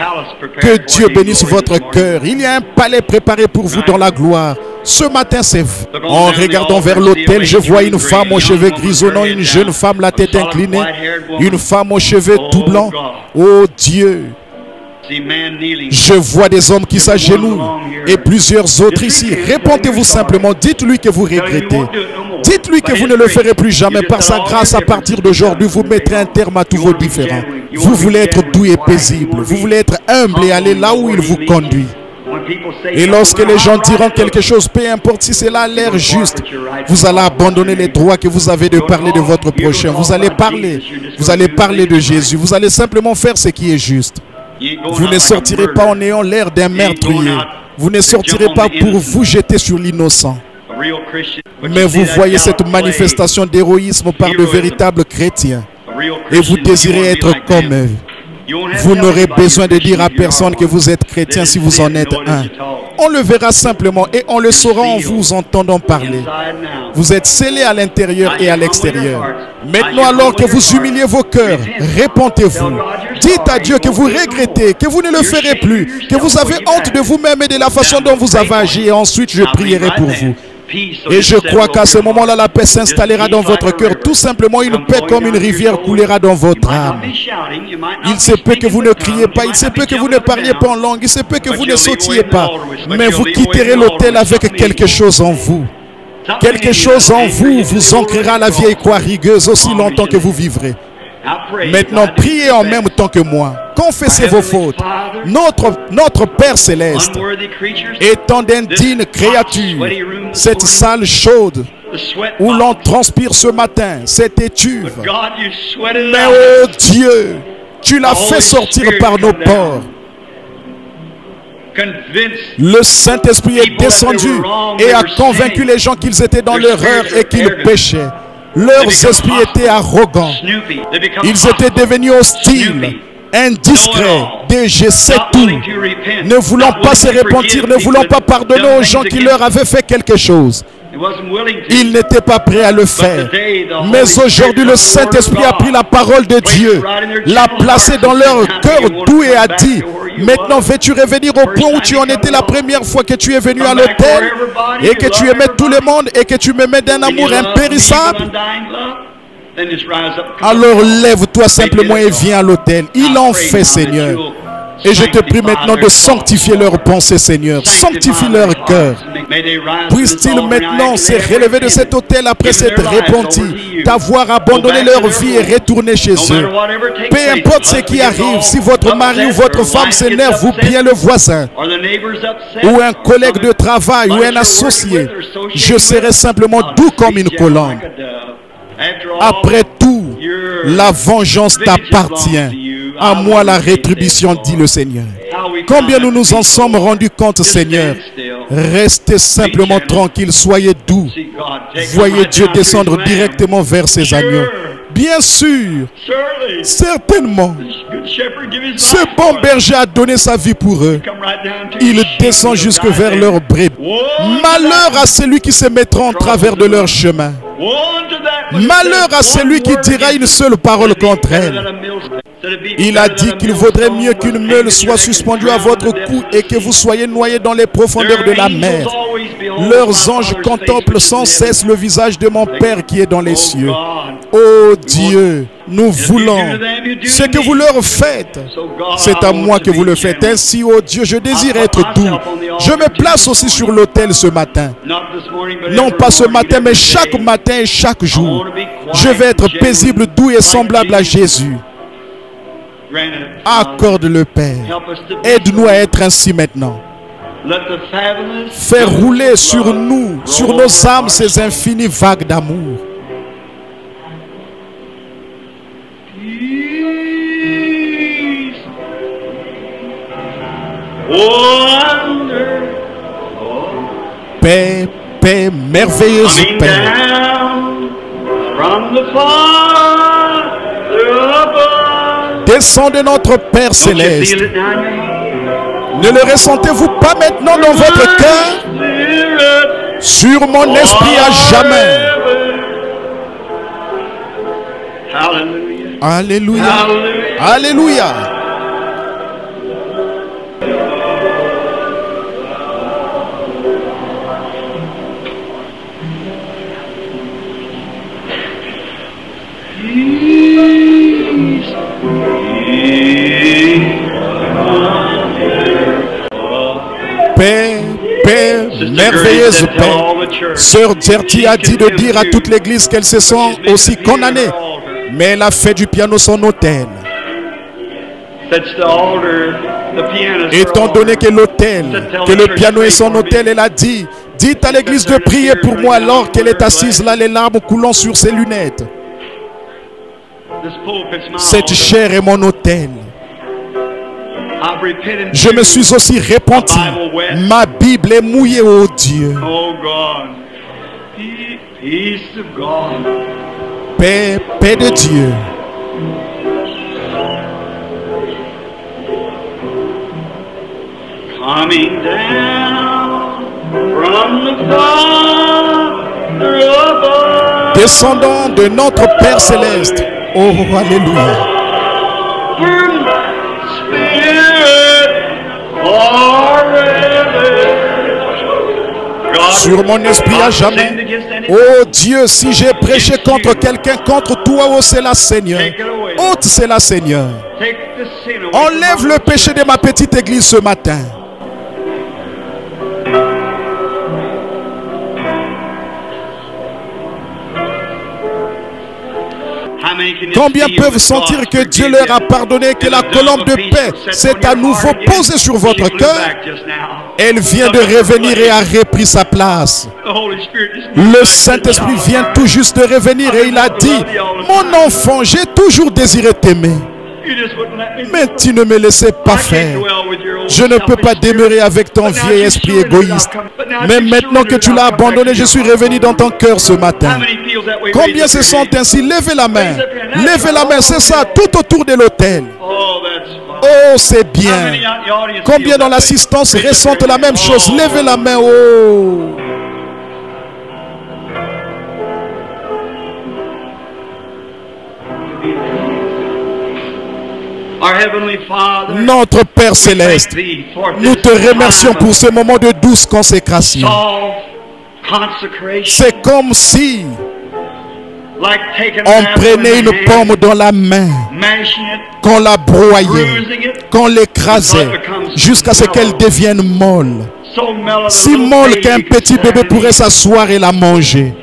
que Dieu bénisse votre cœur. Il y a un palais préparé pour vous dans la gloire. Ce matin, c'est en regardant vers l'autel, je vois une femme aux cheveux grisonnants, une jeune femme la tête inclinée, une femme aux cheveux tout blancs. Oh Dieu! Je vois des hommes qui s'agenouillent et plusieurs autres ici. Répondez-vous simplement, dites-lui que vous regrettez. Dites-lui que vous ne le ferez plus jamais. Par sa grâce, à partir d'aujourd'hui, vous mettrez un terme à tous vos différends. Vous voulez être doux et paisible. Vous voulez être humble et aller là où il vous conduit. Et lorsque les gens diront quelque chose, peu importe si cela a l'air juste, vous allez abandonner les droits que vous avez de parler de votre prochain. Vous allez parler de Jésus. Vous allez simplement faire ce qui est juste. Vous ne sortirez pas en ayant l'air d'un meurtrier. Vous ne sortirez pas pour vous jeter sur l'innocent. Mais vous voyez cette manifestation d'héroïsme par de véritables chrétiens. Et vous désirez être comme eux. Vous n'aurez besoin de dire à personne que vous êtes chrétien si vous en êtes un. On le verra simplement et on le saura en vous entendant parler. Vous êtes scellés à l'intérieur et à l'extérieur. Maintenant, alors que vous humiliez vos cœurs, répentez-vous. Dites à Dieu que vous regrettez, que vous ne le ferez plus, que vous avez honte de vous-même et de la façon dont vous avez agi. Et ensuite, je prierai pour vous. Et je crois qu'à ce moment-là, la paix s'installera dans votre cœur. Tout simplement, une paix comme une rivière coulera dans votre âme. Il se peut que vous ne criez pas, il se peut que vous ne parliez pas en langue, il se peut que vous ne sautiez pas. Mais vous quitterez l'autel avec quelque chose en vous. Quelque chose en vous vous ancrera la vieille croix rigueuse aussi longtemps que vous vivrez. Maintenant, priez en même temps que moi. Confessez vos fautes. Notre Père Céleste, étant d'indignes créatures, cette salle chaude où l'on transpire ce matin, cette étuve, mais oh Dieu, tu l'as fait sortir par nos pores. Le Saint-Esprit est descendu et a convaincu les gens qu'ils étaient dans l'erreur et qu'ils péchaient. Leurs esprits étaient arrogants. Ils étaient devenus hostiles, indiscrets, je sais tout, ne voulant pas se repentir, ne voulant pas pardonner aux gens qui leur avaient fait quelque chose. Ils n'étaient pas prêts à le faire. Mais aujourd'hui, le Saint-Esprit a pris la parole de Dieu, l'a placée dans leur cœur doux et a dit: maintenant, veux-tu revenir au point où tu en étais la première fois que tu es venu à l'autel et que tu aimais tout le monde et que tu m'aimais d'un amour impérissable? Alors lève-toi simplement et viens à l'autel. Il en fait, Seigneur. Et je te prie maintenant de sanctifier leurs pensées, Seigneur. Sanctifie leur cœur. Puissent-ils maintenant se relever de cet autel après s'être repentis, d'avoir abandonné leur vie et retourner chez eux. Peu importe ce qui arrive, si votre mari ou votre femme s'énerve, ou bien le voisin, ou un collègue de travail, ou un associé, je serai simplement doux comme une colombe. Après tout, la vengeance t'appartient. À moi la rétribution, dit le Seigneur. Combien nous nous en sommes rendus compte, Seigneur. Restez simplement tranquille, soyez doux. Voyez Dieu descendre directement vers ses agneaux. Bien sûr, certainement, ce bon berger a donné sa vie pour eux. Il descend jusque vers leurs brebis. Malheur à celui qui se mettra en travers de leur chemin. Malheur à celui qui dira une seule parole contre elle. Il a dit qu'il vaudrait mieux qu'une meule soit suspendue à votre cou et que vous soyez noyés dans les profondeurs de la mer. Leurs anges contemplent sans cesse le visage de mon Père qui est dans les cieux. Oh Dieu, nous voulons ce que vous leur faites. C'est à moi que vous le faites. Ainsi, oh Dieu, je désire être doux. Je me place aussi sur l'autel ce matin. Non pas ce matin, mais chaque matin et chaque jour. Je vais être paisible, doux et semblable à Jésus. Accorde le Père. Aide-nous à être ainsi maintenant. Fais rouler sur nous, sur nos âmes, ces infinies vagues d'amour. Paix, paix, merveilleuse paix. Descend de notre Père Céleste. Ne le ressentez-vous pas maintenant dans votre cœur? Sur mon esprit à jamais. Alléluia. Alléluia. Paix, paix, merveilleuse paix. Sœur Gertie a dit de dire à toute l'église qu'elle se sent aussi condamnée, mais elle a fait du piano son autel. Étant donné que l'autel, que le piano est son autel, elle a dit: dites à l'église de prier pour moi alors qu'elle est assise là, les larmes coulant sur ses lunettes. Cette chair est mon autel. Je me suis aussi repenti. Ma Bible est mouillée, oh Dieu. Paix, paix de Dieu. Descendant de notre Père Céleste. Oh, alléluia. Sur mon esprit à jamais. Oh Dieu, si j'ai prêché contre quelqu'un, contre toi, oh c'est la Seigneur. Ôte cela, Seigneur. Enlève le péché de ma petite église ce matin. Combien peuvent sentir que Dieu leur a pardonné, que la colombe de paix s'est à nouveau posée sur votre cœur? Elle vient de revenir et a repris sa place. Le Saint-Esprit vient tout juste de revenir et il a dit: mon enfant, j'ai toujours désiré t'aimer, mais tu ne me laissais pas faire. Je ne peux pas demeurer avec ton vieil esprit égoïste. Mais maintenant que tu l'as abandonné, je suis revenu dans ton cœur ce matin. Combien se sentent ainsi? Levez la main. Levez la main, c'est ça, tout autour de l'autel. Oh, c'est bien. Combien dans l'assistance ressentent la même chose? Levez la main. Oh. Notre Père Céleste, nous te remercions pour ce moment de douce consécration. C'est comme si on prenait une pomme dans la main, qu'on la broyait, qu'on l'écrasait, jusqu'à ce qu'elle devienne molle. Si molle qu'un petit bébé pourrait s'asseoir et la manger.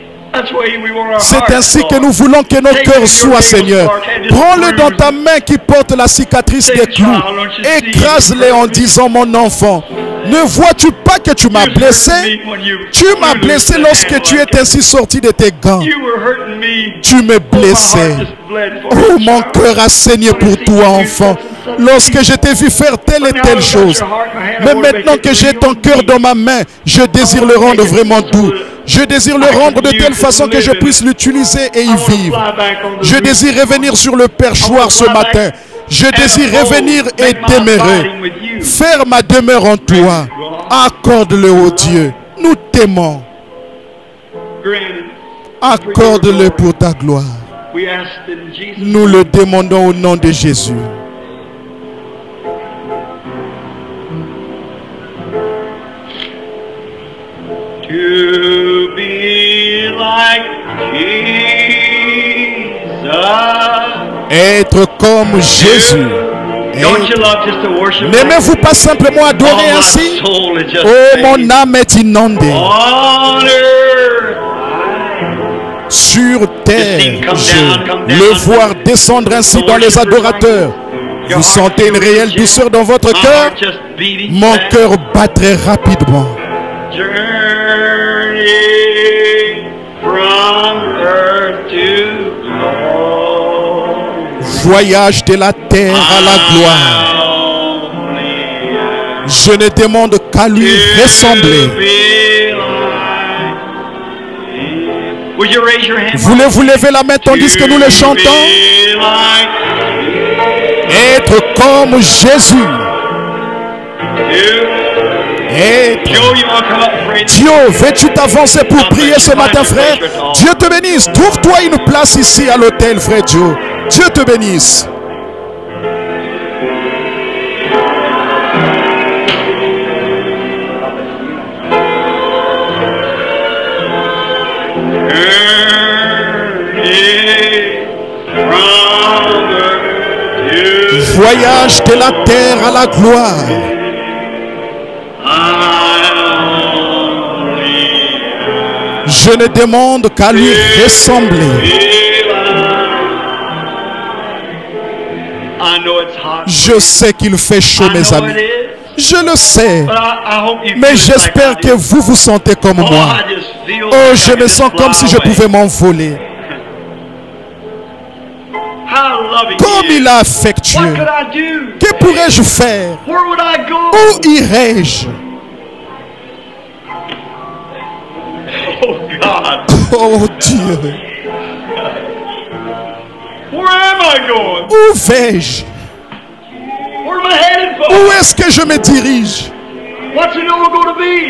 C'est ainsi que nous voulons que nos cœurs soient, Seigneur. Prends-le dans ta main qui porte la cicatrice des clous. Écrase-les en disant: mon enfant, ne vois-tu pas que tu m'as blessé? Tu m'as blessé lorsque tu es ainsi sorti de tes gants. Tu me blessais. Oh, mon cœur a saigné pour toi, enfant, lorsque je t'ai vu faire telle et telle chose. Mais maintenant que j'ai ton cœur dans ma main, je désire le rendre vraiment doux. Je désire le rendre de telle façon que je puisse l'utiliser et y vivre. Je désire revenir sur le perchoir ce matin. Je désire revenir et demeurer. Faire ma demeure en toi. Accorde-le, ô Dieu. Nous t'aimons. Accorde-le pour ta gloire. Nous le demandons au nom de Jésus. To be like Jesus. Être comme Jésus. N'aimez-vous pas simplement adorer ainsi? Oh, mon âme est inondée. Sur terre, je le voir descendre ainsi dans les adorateurs. Vous sentez une réelle douceur dans votre cœur? Mon cœur battrait rapidement. Voyage de la terre à la gloire. Je ne demande qu'à lui ressembler. Voulez-vous lever la main tandis que nous le chantons? Être comme Jésus. Dieu, veux-tu t'avancer pour prier ce matin, frère? Dieu te bénisse. Trouve-toi une place ici à l'autel, frère Dieu. Dieu te bénisse. Voyage de la terre à la gloire. Je ne demande qu'à lui ressembler. Je sais qu'il fait chaud, mes amis. Je le sais. Mais j'espère que vous vous sentez comme moi. Oh, je me sens comme si je pouvais m'envoler. Comme il a affectueux. Que pourrais-je faire? Où irais-je? Oh Dieu. Où vais-je? Où est-ce que je me dirige?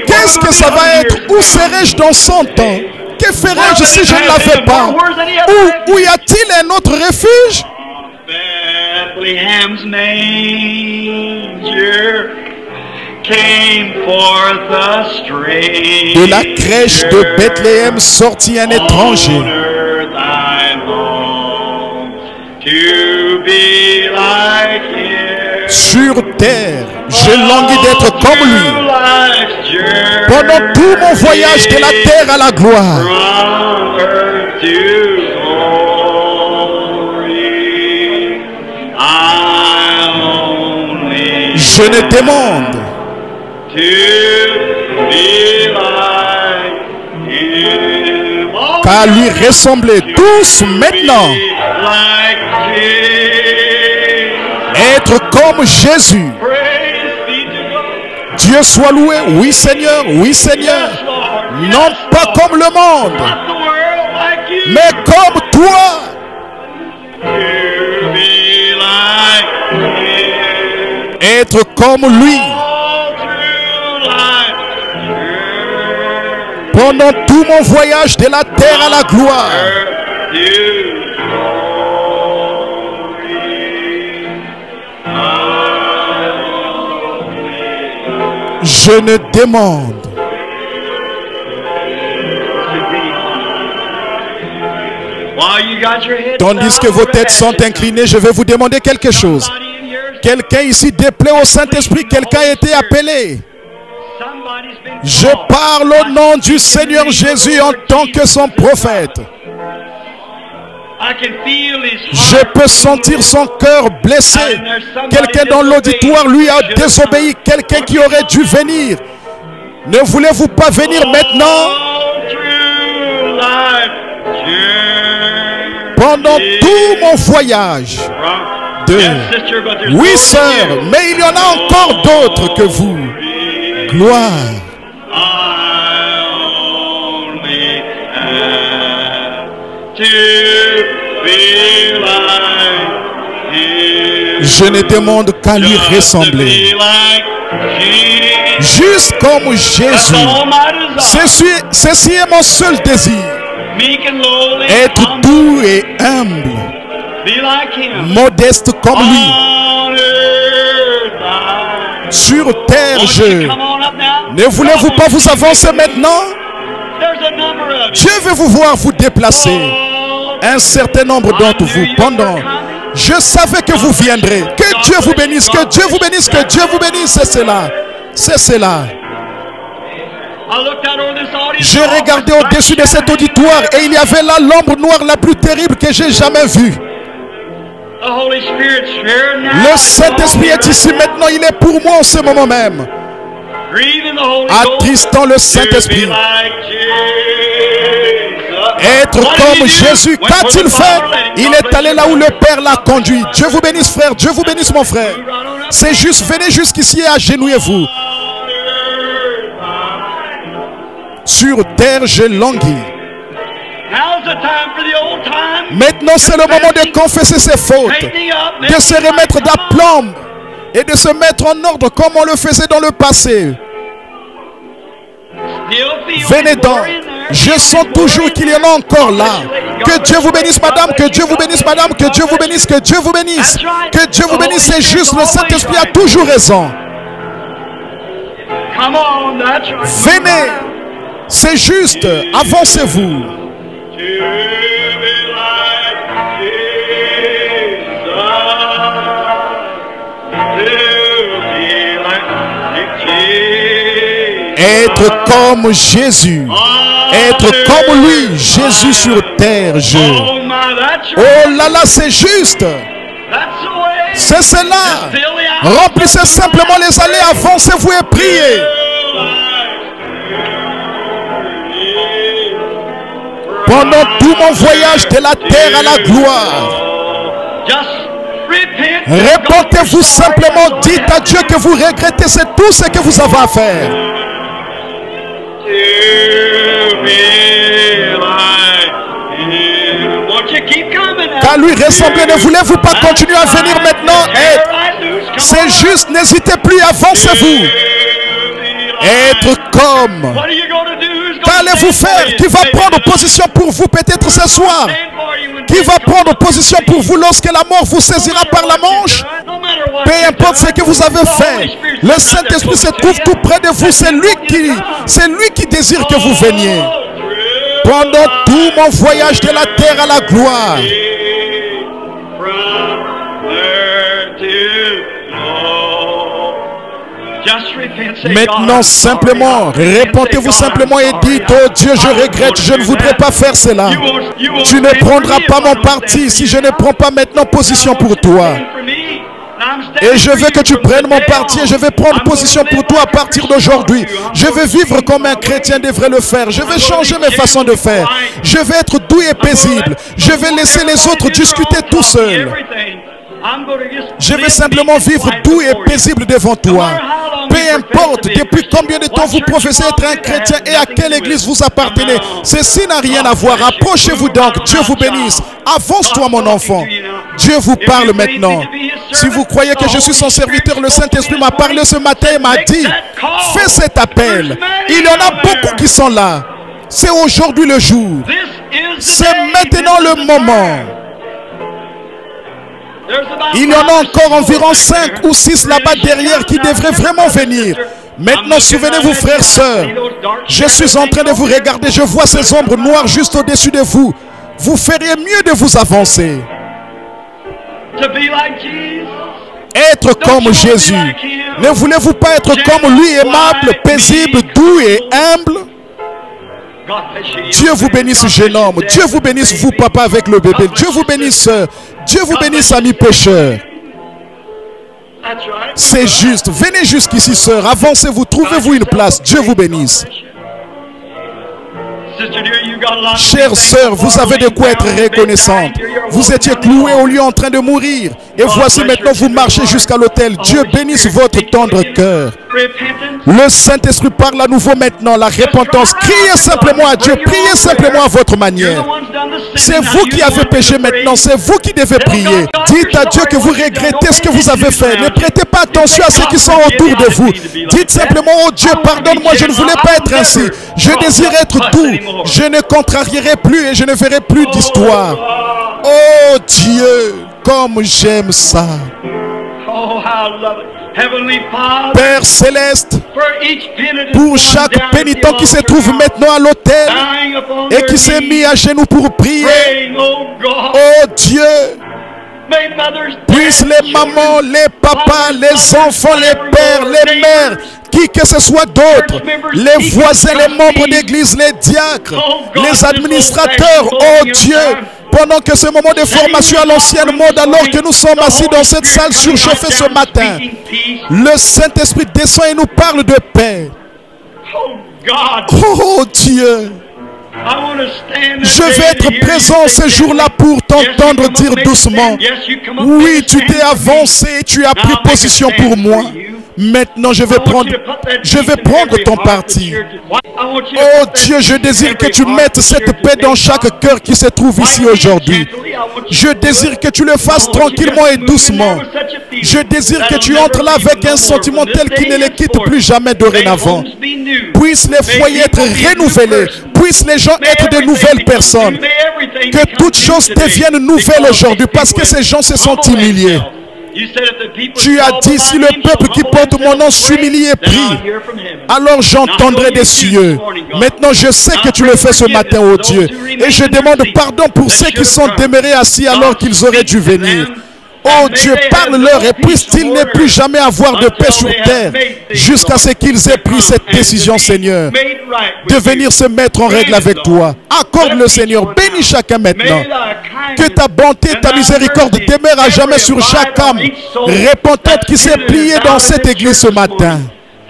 Qu'est-ce que ça va être? Où serai-je dans 100 ans? Que ferai-je si je ne l'avais pas? Où y a-t-il un autre refuge? De la crèche de Bethléem sortit un étranger. Sur terre, je languis d'être comme lui. Pendant tout mon voyage de la terre à la gloire. Je ne demande qu'à lui ressembler tous maintenant. Être comme Jésus. Dieu soit loué. Oui Seigneur, oui Seigneur. Non pas comme le monde, mais comme toi. Être comme lui. Pendant tout mon voyage de la terre à la gloire. Je ne demande tandis que vos têtes sont inclinées, je vais vous demander quelque chose. Quelqu'un ici déplaît au Saint-Esprit, quelqu'un a été appelé. Je parle au nom du Seigneur Jésus en tant que son prophète. Je peux sentir son cœur blessé. Quelqu'un dans l'auditoire lui a désobéi. Quelqu'un qui aurait dû venir. Ne voulez-vous pas venir maintenant? Pendant tout mon voyage. Oui, sœur, mais il y en a encore d'autres que vous. Gloire. Je ne demande qu'à lui ressembler. Juste comme Jésus. Ceci est mon seul désir. Être doux et humble. Modeste comme lui. Sur terre, ne voulez-vous pas vous avancer maintenant? Dieu veut vous voir vous déplacer. Un certain nombre d'entre vous, pendant, je savais que vous viendrez. Que Dieu vous bénisse, que Dieu vous bénisse, que Dieu vous bénisse. C'est cela. C'est cela. J'ai regardé au-dessus de cet auditoire et il y avait là l'ombre noire la plus terrible que j'ai jamais vue. Le Saint-Esprit est ici maintenant, il est pour moi en ce moment même. Attristant le Saint-Esprit. Être comme Jésus, qu'a-t-il fait? Il est allé là où le Père l'a conduit. Dieu vous bénisse frère, Dieu vous bénisse mon frère. C'est juste, venez jusqu'ici et agenouillez-vous. Sur terre, je languis. Maintenant, c'est le moment de confesser ses fautes, de se remettre d'aplomb et de se mettre en ordre comme on le faisait dans le passé. Venez donc. Je sens toujours qu'il y en a encore là. Que Dieu vous bénisse, madame. Que Dieu vous bénisse, madame. Que Dieu vous bénisse. Que Dieu vous bénisse. Que Dieu vous bénisse. C'est juste. Le Saint-Esprit a toujours raison. Venez. C'est juste. Avancez-vous. Être comme Jésus. Être comme lui. Jésus sur terre. Oh là là, c'est juste. C'est cela. Remplissez simplement les allées. Avancez-vous et priez. Pendant tout mon voyage de la terre à la gloire. Répentez-vous simplement. Dites à Dieu que vous regrettez. C'est tout ce que vous avez à faire. Qu'à lui ressembler, ne voulez-vous pas continuer à venir maintenant? C'est juste, n'hésitez plus, avancez-vous. Être comme. Qu'allez-vous faire? Qui va prendre position pour vous peut-être ce soir? Qui va prendre position pour vous lorsque la mort vous saisira par la manche? Peu importe ce que vous avez fait, le Saint-Esprit se trouve tout près de vous. C'est lui qui désire que vous veniez. Pendant tout mon voyage de la terre à la gloire. Maintenant simplement, répentez-vous simplement et dites: oh Dieu, je regrette, je ne voudrais pas faire cela. Tu ne prendras pas mon parti si je ne prends pas maintenant position pour toi. Et je veux que tu prennes mon parti et je vais prendre position pour toi à partir d'aujourd'hui. Je veux vivre comme un chrétien devrait le faire. Je vais changer mes façons de faire. Je vais être doux et paisible. Je vais laisser les autres discuter tout seuls. Je vais simplement vivre doux et paisible devant toi. Peu importe depuis combien de temps vous professez être un chrétien et à quelle église vous appartenez. Ceci n'a rien à voir. Approchez-vous donc. Dieu vous bénisse. Avance-toi, mon enfant. Dieu vous parle maintenant. Si vous croyez que je suis son serviteur, le Saint-Esprit m'a parlé ce matin et m'a dit, fais cet appel. Il y en a beaucoup qui sont là. C'est aujourd'hui le jour. C'est maintenant le moment. Il y en a encore environ 5 ou 6 là-bas derrière qui devraient vraiment venir. Maintenant, souvenez-vous, frères, sœurs, je suis en train de vous regarder. Je vois ces ombres noires juste au-dessus de vous. Vous feriez mieux de vous avancer. Être comme Jésus. Ne voulez-vous pas être comme lui, aimable, paisible, doux et humble? Dieu vous bénisse, jeune homme. Dieu vous bénisse, vous, papa, avec le bébé. Dieu vous bénisse, sœur. Dieu vous bénisse, amis pécheurs. C'est juste. Venez jusqu'ici, sœur. Avancez-vous. Trouvez-vous une place. Dieu vous bénisse. Chère sœur, vous avez de quoi être reconnaissante. Vous étiez cloué au lieu en train de mourir. Et voici maintenant vous marchez jusqu'à l'autel. Dieu bénisse votre tendre cœur. Le Saint-Esprit parle à nouveau maintenant. La repentance. Criez simplement à Dieu. Priez simplement à votre manière. C'est vous qui avez péché maintenant. C'est vous qui devez prier. Dites à Dieu que vous regrettez ce que vous avez fait. Ne prêtez pas attention à ceux qui sont autour de vous. Dites simplement, oh Dieu, pardonne-moi, je ne voulais pas être ainsi. Je désire être doux. Je ne contrarierai plus et je ne ferai plus d'histoire. Oh Dieu, comme j'aime ça. Père céleste, pour chaque pénitent qui se trouve maintenant à l'autel et qui s'est mis à genoux pour prier, oh Dieu, puisse les mamans, les papas, les enfants, les pères, les mères, qui que ce soit d'autres, les voisins, les membres d'église, les diacres, les administrateurs, oh Dieu, pendant que ce moment de formation à l'ancienne mode, alors que nous sommes assis dans cette salle surchauffée ce matin, le Saint-Esprit descend et nous parle de paix. Oh Dieu, je vais être présent ce jour-là pour t'entendre dire doucement, oui, tu t'es avancé et tu as pris position pour moi. Maintenant, je vais prendre ton parti. Oh Dieu, je désire que tu mettes cette paix dans chaque cœur qui se trouve ici aujourd'hui. Je désire que tu le fasses tranquillement et doucement. Je désire que tu entres là avec un sentiment tel qu'il ne les quitte plus jamais dorénavant. Puissent les foyers être renouvelés. Puissent les gens être de nouvelles personnes. Que toutes choses deviennent nouvelles aujourd'hui parce que ces gens se sont humiliés. Tu as dit, si le peuple qui porte mon nom s'humilie et prie, alors j'entendrai des cieux. Maintenant, je sais que tu le fais ce matin, oh Dieu. Et je demande pardon pour ceux qui sont demeurés assis alors qu'ils auraient dû venir. Oh Dieu, parle-leur et puisse-t-il ne plus jamais avoir de paix sur terre jusqu'à ce qu'ils aient pris cette décision, Seigneur, de venir se mettre en règle avec toi. Accorde-le, Seigneur. Bénis chacun maintenant. Que ta bonté et ta miséricorde demeurent à jamais sur chaque âme repentante qui s'est pliée dans cette église ce matin.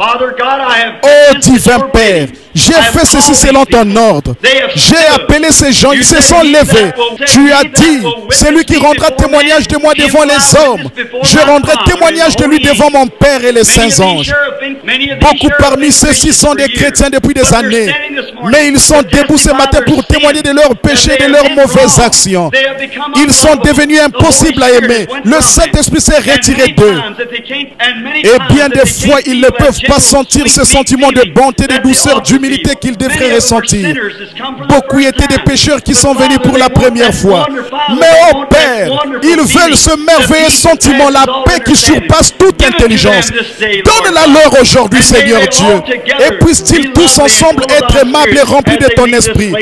Oh divin Père, j'ai fait ceci selon ton ordre. J'ai appelé ces gens, ils se sont levés. Tu as dit, c'est lui qui rendra témoignage de moi devant les hommes. Je rendrai témoignage de lui devant mon Père et les saints anges. Beaucoup parmi ceux-ci sont des chrétiens depuis des années, mais ils sont debout ce matin pour témoigner de leurs péchés et de leurs mauvaises actions. Ils sont devenus impossibles à aimer. Le Saint-Esprit s'est retiré d'eux. Et bien des fois, ils ne peuvent pas sentir ce sentiment de bonté, de douceur, d'humilité qu'ils devraient ressentir. Beaucoup étaient des pécheurs qui sont venus pour la première fois. Mais oh Père, ils veulent ce merveilleux sentiment, la paix qui surpasse toute intelligence. Donne-la leur aujourd'hui, Seigneur Dieu. Et puissent-ils tous ensemble être aimables et remplis de ton esprit,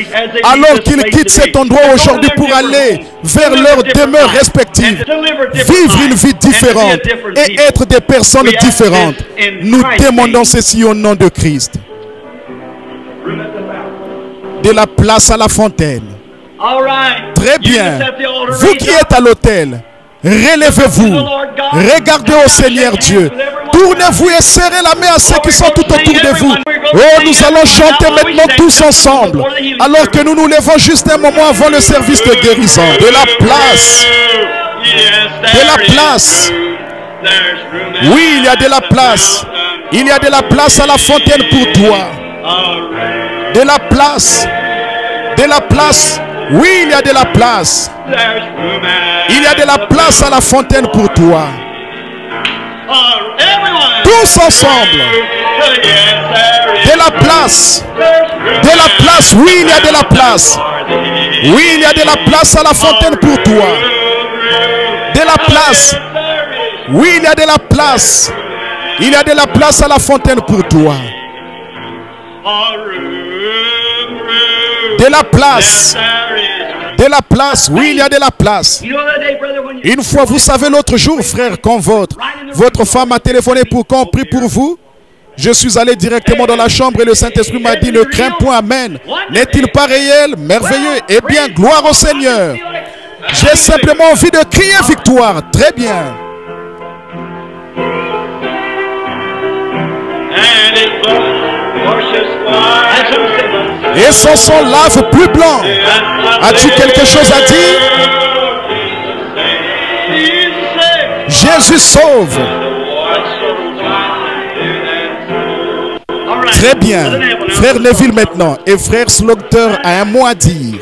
alors qu'ils quittent cet endroit aujourd'hui pour aller vers leurs demeures respectives, vivre une vie différente et être des personnes différentes. Nous demandons ceci au nom de Christ. De la place à la fontaine. Très bien. Vous qui êtes à l'autel, Relevez-vous. Regardez au Seigneur Dieu. Tournez-vous et serrez la main à ceux qui sont tout autour de vous. Oh, nous allons chanter maintenant tous ensemble. Alors que nous nous levons juste un moment avant le service de guérison. De la place. De la place. Oui, il y a de la place. Il y a de la place à la fontaine pour toi. De la place. De la place. Oui, il y a de la place. Il y a de la place à la fontaine pour toi. Tous ensemble. De la place. De la place. Oui, il y a de la place. Oui, il y a de la place à la fontaine pour toi. De la place. Oui, il y a de la place. Il y a de la place à la fontaine pour toi. De la place. De la place. Oui, il y a de la place. Une fois, vous savez, l'autre jour, frère, quand votre femme a téléphoné pour qu'on prie pour vous, je suis allé directement dans la chambre et le Saint-Esprit m'a dit, ne crains point, amen. N'est-il pas réel, merveilleux? Eh bien, gloire au Seigneur. J'ai simplement envie de crier victoire. Très bien. Et son sang lave plus blanc. As-tu quelque chose à dire? Jésus sauve. Très bien. Frère Neville maintenant. Et frère Slaughter a un mot à dire.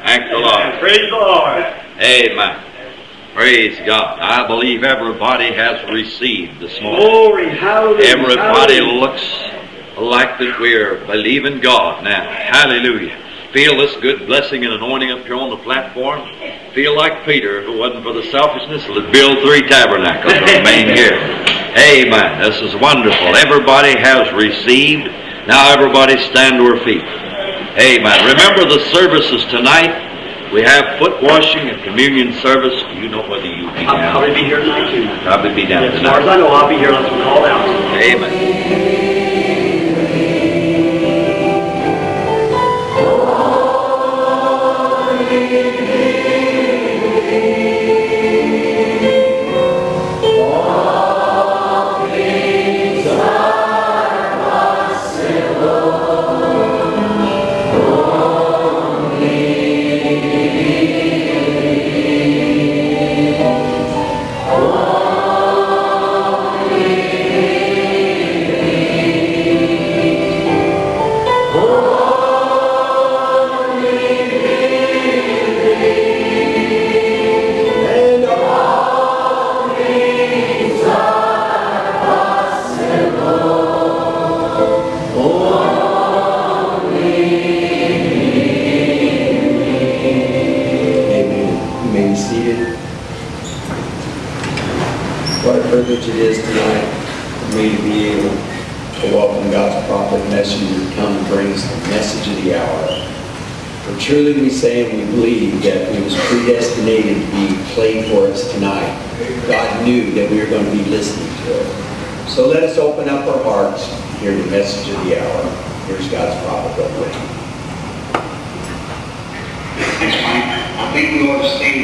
Thank the Lord. Praise the Lord. Amen. Praise God. I believe everybody has received this morning. Glory, hallelujah. Everybody Hallelujah. looks like that we're believing God now. Hallelujah. Feel this good blessing and anointing up here on the platform. Feel like Peter, if it wasn't for the selfishness, would build 3 tabernacles and remain here. Amen. This is wonderful. Everybody has received. Now everybody stand to her feet. Amen. Remember the services tonight. We have foot washing and communion service. Do you know whether you'll be down? I'll probably be here tonight too. Probably be down As far as tonight. I know, I'll be here unless we're called out. Amen. What a privilege it is tonight for me to be able to welcome God's prophet messenger to come and bring us the message of the hour. For truly we say and we believe that it was predestinated to be played for us tonight. God knew that we were going to be listening to it. So let us open up our hearts and hear the message of the hour. Here's God's prophet, Brother Wayne. Thanks, Mike. I think we ought to stay